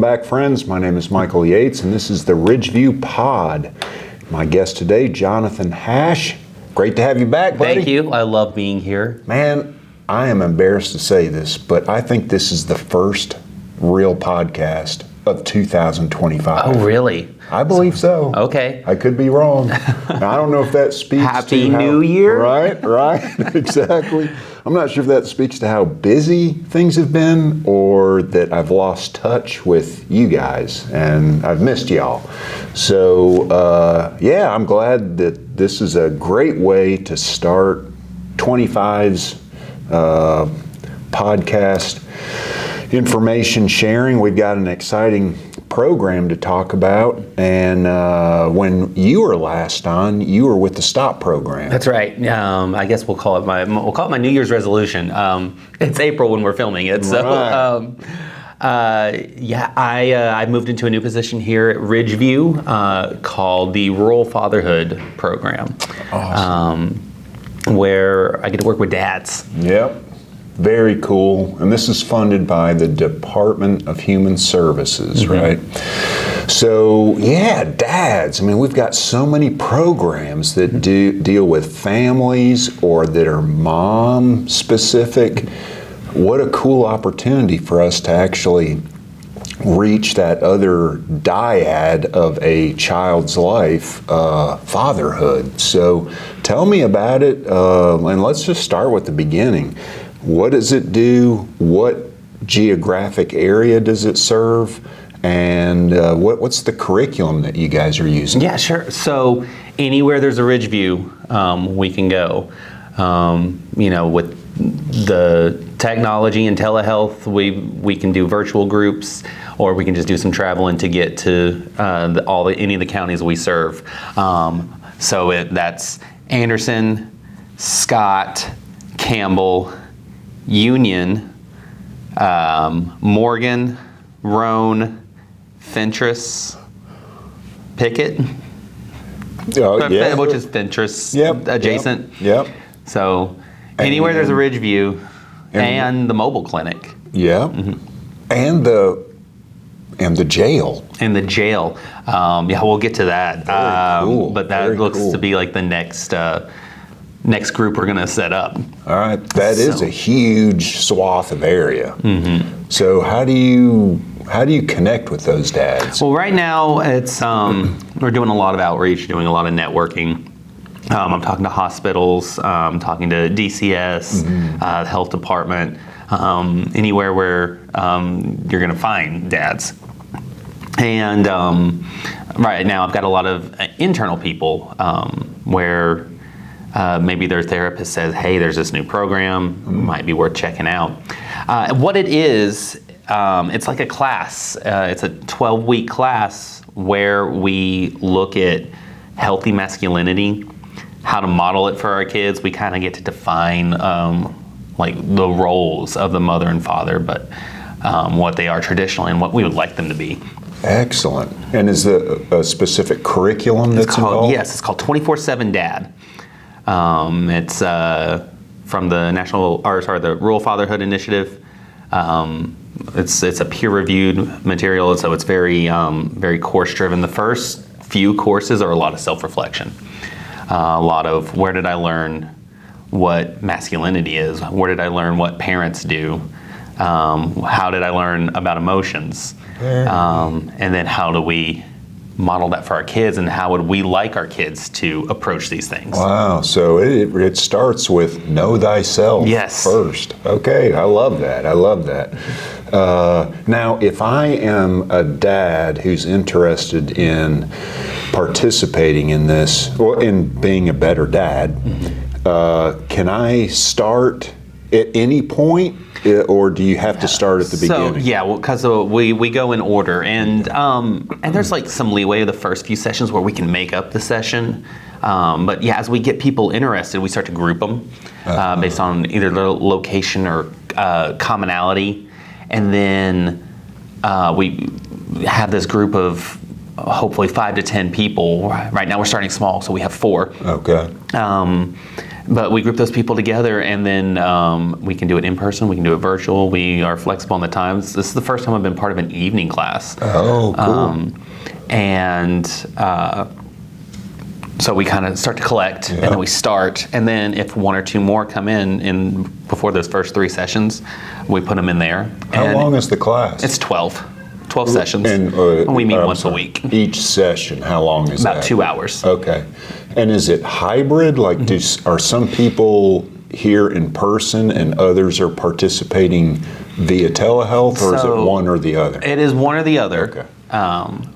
Welcome back, friends. My name is Michael Yates, and this is the Ridgeview Pod. My guest today, Jonathon Hash. Great to have you back, buddy. Thank you. I love being here. Man, I am embarrassed to say this, but I think this is the first real podcast of 2025. Oh, really? I believe so. Okay. I could be wrong. Now, I don't know if that speaks Happy to New Year. Right, exactly. I'm not sure if that speaks to how busy things have been or that I've lost touch with you guys and I've missed y'all. So, I'm glad that this is a great way to start 25's podcast information sharing. We've got an exciting program to talk about, and when you were last on, you were with the STOP program. That's right. I guess we'll call it my New Year's resolution. It's April when we're filming it, so I moved into a new position here at Ridgeview called the Rural Fatherhood Program. Awesome. Where I get to work with dads. Yep. Very cool. And this is funded by the Department of Human Services, right? So, dads. I mean, we've got so many programs that deal with families or that are mom specific. What a cool opportunity for us to actually reach that other dyad of a child's life, fatherhood. So tell me about it, and let's just start with the beginning. What does it do? What geographic area does it serve? And what's the curriculum that you guys are using? Yeah, sure. So anywhere there's a Ridgeview, we can go. With the technology and telehealth, we can do virtual groups, or we can just do some traveling to get to any of the counties we serve. That's Anderson, Scott, Campbell, Union, Morgan, Roane, Fentress, Pickett, which is Fentress adjacent. Yep. So anywhere there's a Ridgeview and the mobile clinic. Yeah. Mm-hmm. And the jail. And the jail. We'll get to that. Very cool. But that looks to be like the next group we're going to set up. All right. That is a huge swath of area. Mm-hmm. So how do you connect with those dads? Well, right now it's we're doing a lot of outreach, doing a lot of networking. I'm talking to hospitals, I'm talking to DCS, the health department, anywhere where you're going to find dads. And right now I've got a lot of internal people where maybe their therapist says, hey, there's this new program, might be worth checking out. What it is, it's like a class. It's a 12-week class where we look at healthy masculinity, how to model it for our kids. We kind of get to define the roles of the mother and father, but what they are traditionally and what we would like them to be. Excellent. And is there a specific curriculum that's involved? Yes, it's called 24/7 Dad. It's from the Rural Fatherhood Initiative. It's a peer-reviewed material, so it's very very course-driven. The first few courses are a lot of self-reflection. A lot of where did I learn what masculinity is? Where did I learn what parents do? How did I learn about emotions? And then how do we model that for our kids, and how would we like our kids to approach these things? Wow, so it starts with know thyself first. Okay, I love that. Now, if I am a dad who's interested in participating in this, or in being a better dad, can I start at any point, or do you have to start at the beginning? Because we go in order, and there's like some leeway the first few sessions where we can make up the session. But as we get people interested, we start to group them based on either their location or commonality, and then we have this group of hopefully 5 to 10 people. Right now we're starting small, so we have 4. Okay. But we group those people together, and then we can do it in person, we can do it virtual. We are flexible on the times. This is the first time I've been part of an evening class. Oh, cool. So we kind of start to collect, and then we start, and then if one or two more come in before those first 3 sessions, we put them in there. How long is the class? It's 12 sessions, and we meet once a week. Each session, how long is that? About 2 hours. Okay. And is it hybrid? Like, are some people here in person and others are participating via telehealth, or is it one or the other? It is one or the other. Okay.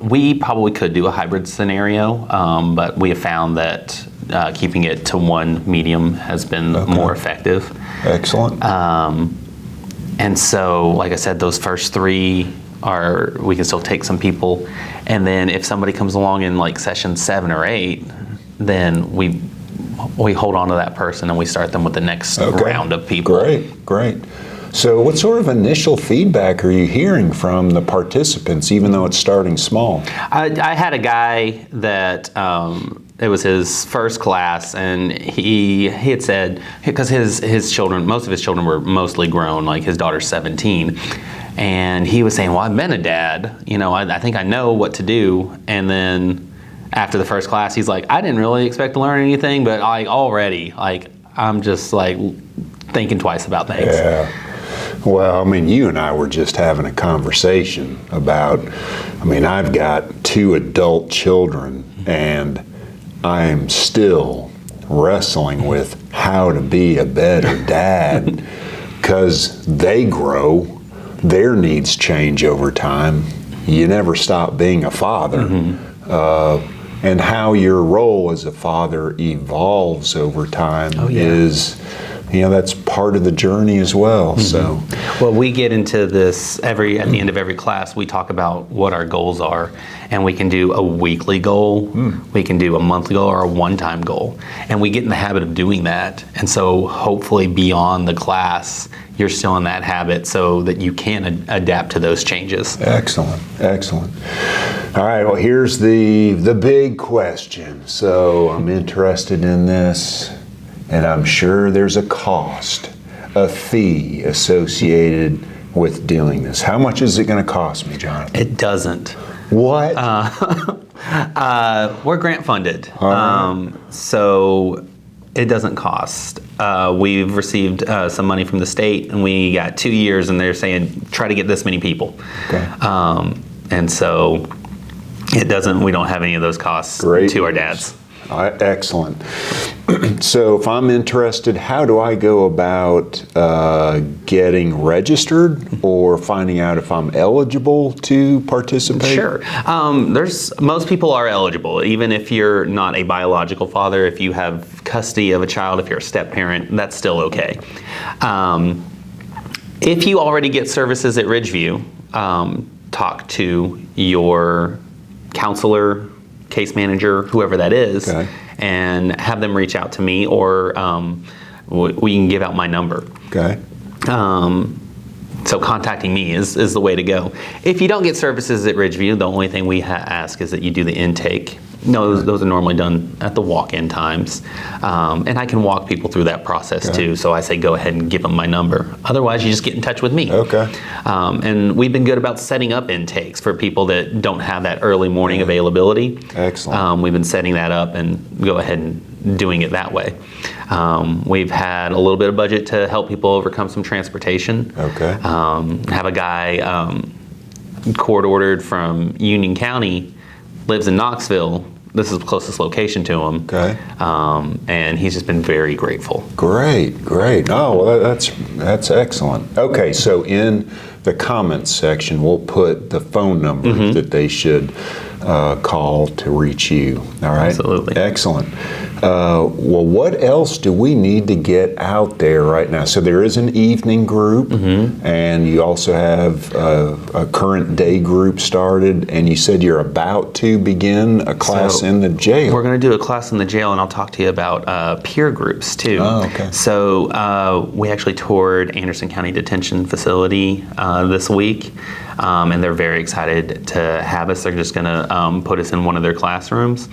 We probably could do a hybrid scenario, but we have found that keeping it to one medium has been more effective. Excellent. And so, like I said, those first 3 we can still take some people, and then if somebody comes along in like session 7 or 8, then we hold on to that person and we start them with the next round of people. Great. So what sort of initial feedback are you hearing from the participants, even though it's starting small? I had a guy that it was his first class, and he had said, because his children, most of his children were mostly grown, like his daughter's 17, and he was saying, well, I've been a dad, I think I know what to do. And then after the first class, he's like, I didn't really expect to learn anything, but I'm just like thinking twice about things. Yeah. Well, I mean, you and I were just having a conversation about, I've got 2 adult children, and I'm still wrestling with how to be a better dad, because they grow, their needs change over time. You never stop being a father. And how your role as a father evolves over time is, that's part of the journey as well. So, well, we get into this at the end of every class. We talk about what our goals are, and we can do a weekly goal, we can do a monthly goal, or a one-time goal, and we get in the habit of doing that. And so, hopefully, beyond the class, you're still in that habit, so that you can adapt to those changes. Excellent. All right. Well, here's the big question. So, I'm interested in this. And I'm sure there's a cost, a fee associated with doing this. How much is it going to cost me, Jonathan? It doesn't. What? We're grant funded, so it doesn't cost. We've received some money from the state, and we got 2 years, and they're saying try to get this many people. Okay. And so it doesn't. We don't have any of those costs to our dads. Excellent. So if I'm interested, how do I go about getting registered or finding out if I'm eligible to participate? Sure. Most people are eligible, even if you're not a biological father. If you have custody of a child, if you're a step parent, that's still okay. If you already get services at Ridgeview, talk to your counselor, case manager, whoever that is, and have them reach out to me, or we can give out my number. Okay. So contacting me is the way to go. If you don't get services at Ridgeview, the only thing we ask is that you do the intake. No, those are normally done at the walk-in times. And I can walk people through that process too, so I say go ahead and give them my number. Otherwise, you just get in touch with me. Okay. And we've been good about setting up intakes for people that don't have that early morning availability. Excellent. We've been setting that up and go ahead and doing it that way. We've had a little bit of budget to help people overcome some transportation. Okay. Have a guy court-ordered from Union County, lives in Knoxville. This is the closest location to him. Okay. And he's just been very grateful. Great. Oh, well, that's excellent. Okay, so in the comments section, we'll put the phone number that they should call to reach you. All right? Absolutely. Excellent. Well, what else do we need to get out there right now? So there is an evening group, and you also have a current day group started, and you said you're about to begin a class in the jail. We're going to do a class in the jail, and I'll talk to you about peer groups too. Oh, okay. So we actually toured Anderson County Detention Facility this week, and they're very excited to have us. They're just going to put us in one of their classrooms.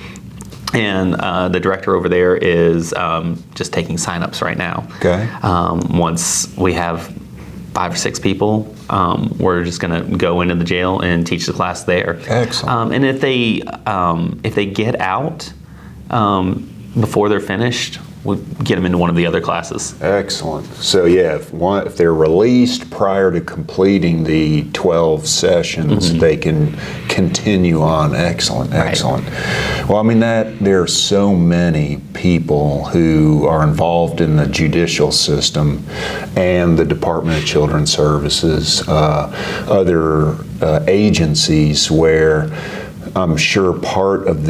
And the director over there is just taking signups right now. Okay. Once we have 5 or 6 people, we're just going to go into the jail and teach the class there. Excellent. And if they get out before they're finished, we'll get them into one of the other classes. Excellent. So yeah, if they're released prior to completing the 12 sessions, they can continue on. Excellent, excellent. Right. Well, I mean there are so many people who are involved in the judicial system and the Department of Children's Services, other agencies where I'm sure part of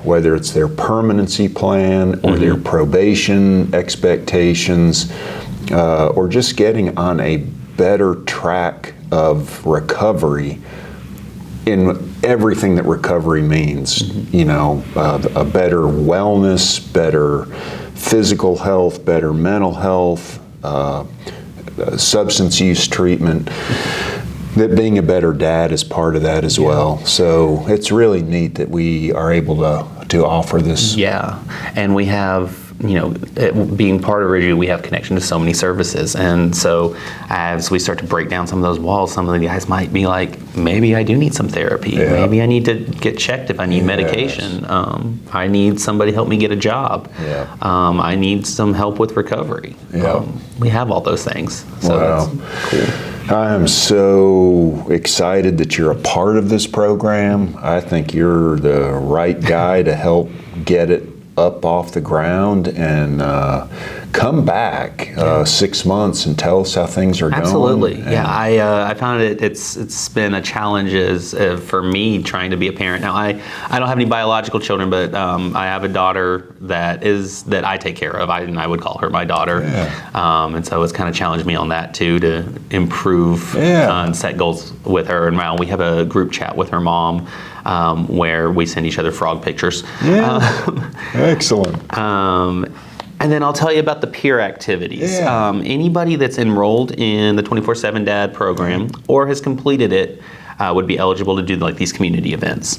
whether it's their permanency plan or their probation expectations, or just getting on a better track of recovery in everything that recovery means, you know, a better wellness, better physical health, better mental health, substance use treatment. That being a better dad is part of that as well. So it's really neat that we are able to offer this. Yeah, and we have, you know, being part of RIGI, we have connection to so many services. And so as we start to break down some of those walls, some of the guys might be like, maybe I do need some therapy. Yeah. Maybe I need to get checked if I need medication. I need somebody to help me get a job. Yeah. I need some help with recovery. Yeah. We have all those things. So that's cool. I am so excited that you're a part of this program. I think you're the right guy to help get it up off the ground and come back 6 months and tell us how things are going. Absolutely. Yeah, I found it's been a challenge for me trying to be a parent. Now I don't have any biological children, but I have a daughter that I take care of. I would call her my daughter. Yeah. And so it's kind of challenged me on that too, to improve and set goals with her. And now we have a group chat with her mom where we send each other frog pictures. Yeah. Excellent. And then I'll tell you about the peer activities. Yeah. Anybody that's enrolled in the 24/7 Dad program or has completed it would be eligible to do like these community events.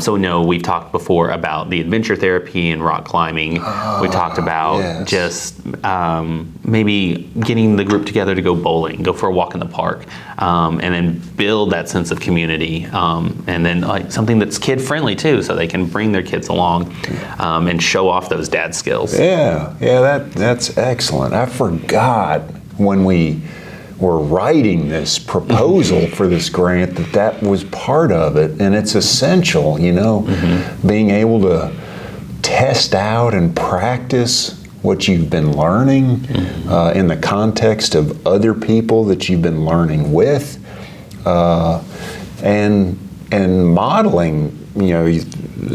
So no, we've talked before about the adventure therapy and rock climbing. We talked about just maybe getting the group together to go bowling, go for a walk in the park, and then build that sense of community. And then like something that's kid friendly too, so they can bring their kids along and show off those dad skills. Yeah, that's excellent. I forgot when we were writing this proposal for this grant that was part of it, and it's essential, you know, being able to test out and practice what you've been learning in the context of other people that you've been learning with, and modeling, you know,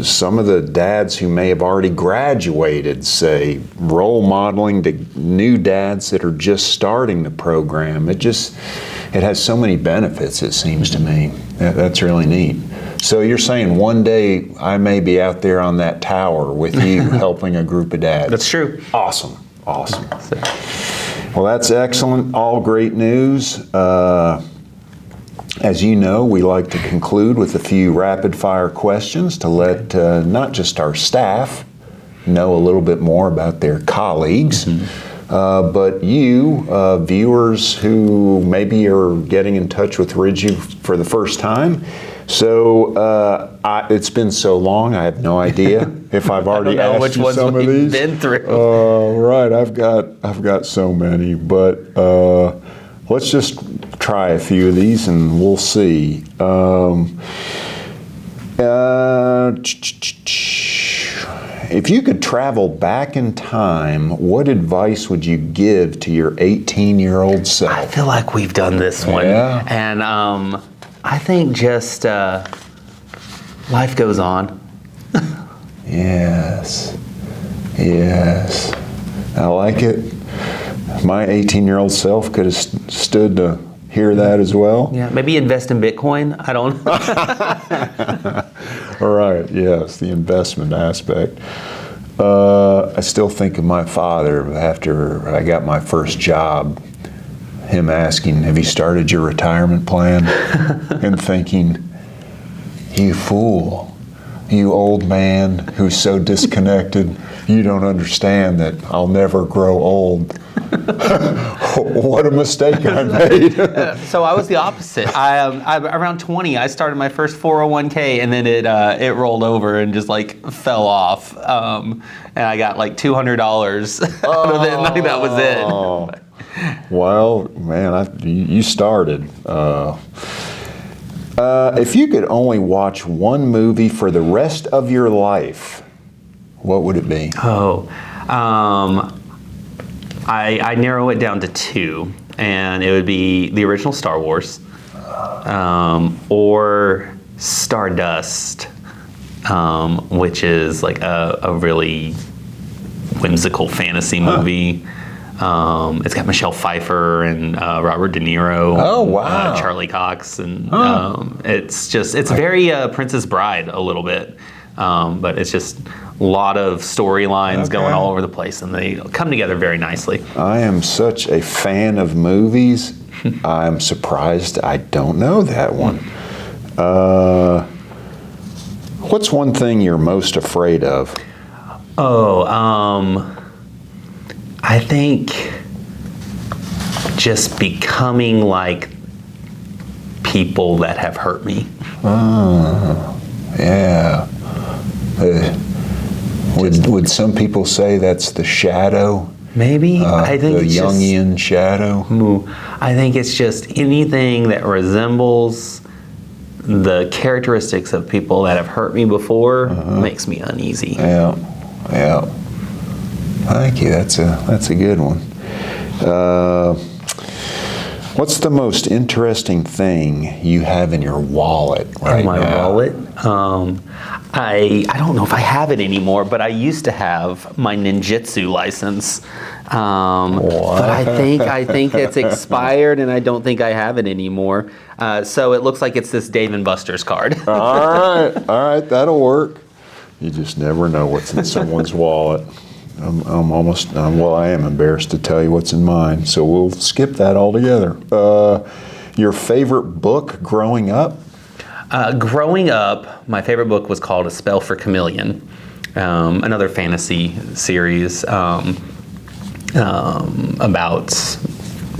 some of the dads who may have already graduated, say, role modeling to new dads that are just starting the program. It has so many benefits, it seems to me. That's really neat. So you're saying one day I may be out there on that tower with you helping a group of dads. That's true. Awesome. Well, that's excellent. All great news. As you know, we like to conclude with a few rapid-fire questions to let not just our staff know a little bit more about their colleagues, but you, viewers who maybe are getting in touch with RIGI for the first time. So it's been so long, I have no idea if I've already asked you some of these. Been through. Right, I've got so many, but let's just try a few of these and we'll see. If you could travel back in time, what advice would you give to your 18-year-old self? I feel like we've done this one. Yeah. And I think just life goes on. Yes. I like it. My 18-year-old self could have stood to hear that as well. Yeah, maybe invest in Bitcoin. I don't know. All right, yes, the investment aspect. I still think of my father after I got my first job, him asking, "Have you started your retirement plan?" and thinking, "You fool. you old man who's so disconnected, you don't understand that I'll never grow old. What a mistake I made. So I was the opposite. I around 20, I started my first 401k, and then it rolled over and just like fell off. And I got like $200 out of it, and like, that was it. Well, man, you started. If you could only watch one movie for the rest of your life, what would it be? I narrow it down to two, and it would be the original Star Wars, or Stardust, which is like a really whimsical fantasy movie. It's got Michelle Pfeiffer and Robert De Niro. Oh, wow. Charlie Cox, and it's very Princess Bride a little bit, but it's just a lot of storylines going all over the place, and they come together very nicely. I am such a fan of movies. I'm surprised I don't know that one. What's one thing you're most afraid of? I think just becoming like people that have hurt me. Yeah. Would some people say that's the shadow? Maybe. I think the it's Jungian shadow. I think it's just anything that resembles the characteristics of people that have hurt me before makes me uneasy. Yeah. Thank you. That's a good one. What's the most interesting thing you have in your wallet right now? In my wallet? I don't know if I have it anymore, but I used to have my ninjutsu license. But I think it's expired, and I don't think I have it anymore. So it looks like it's this Dave & Buster's card. All right, that'll work. You just never know what's in someone's wallet. I am embarrassed to tell you what's in mine, so we'll skip that altogether. Your favorite book growing up? Growing up, my favorite book was called A Spell for Chameleon, another fantasy series about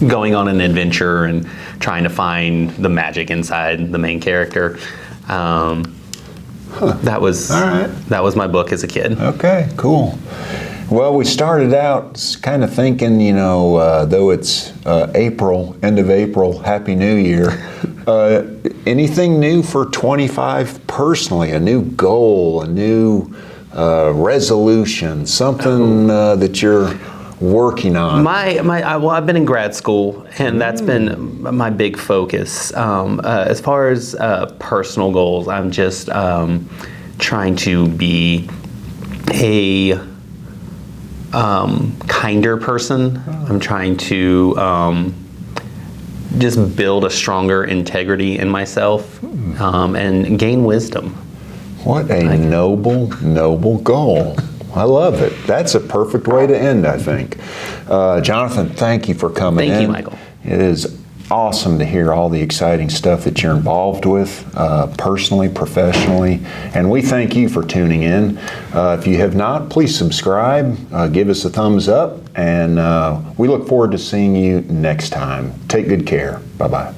going on an adventure and trying to find the magic inside the main character. That was my book as a kid. Okay, cool. Well, we started out kind of thinking, though it's April, end of April, Happy New Year. Anything new for 25 personally? A new goal, a new resolution, something that you're working on? I've been in grad school, and that's been my big focus. As far as personal goals, I'm just trying to be a kinder person. I'm trying to just build a stronger integrity in myself and gain wisdom. What a noble goal. I love it. That's a perfect way to end, I think. Jonathon, thank you for coming in. Thank you, Michael. It is awesome to hear all the exciting stuff that you're involved with, personally, professionally, and we thank you for tuning in. If you have not, please subscribe, give us a thumbs up, and we look forward to seeing you next time. Take good care. Bye-bye.